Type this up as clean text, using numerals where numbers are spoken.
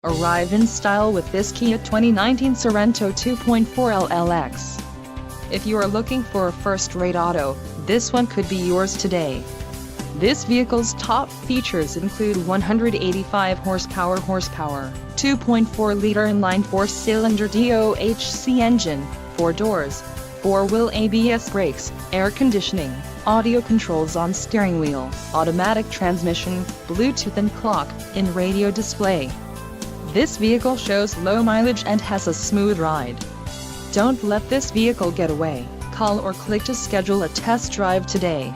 Arrive in style with this Kia 2019 Sorento 2.4 LLX. If you are looking for a first-rate auto, this one could be yours today. This vehicle's top features include 185 horsepower, 2.4-liter inline four-cylinder DOHC engine, 4 doors, 4-wheel ABS brakes, air conditioning, audio controls on steering wheel, automatic transmission, Bluetooth and clock-in radio display. This vehicle shows low mileage and has a smooth ride. Don't let this vehicle get away. Call or click to schedule a test drive today.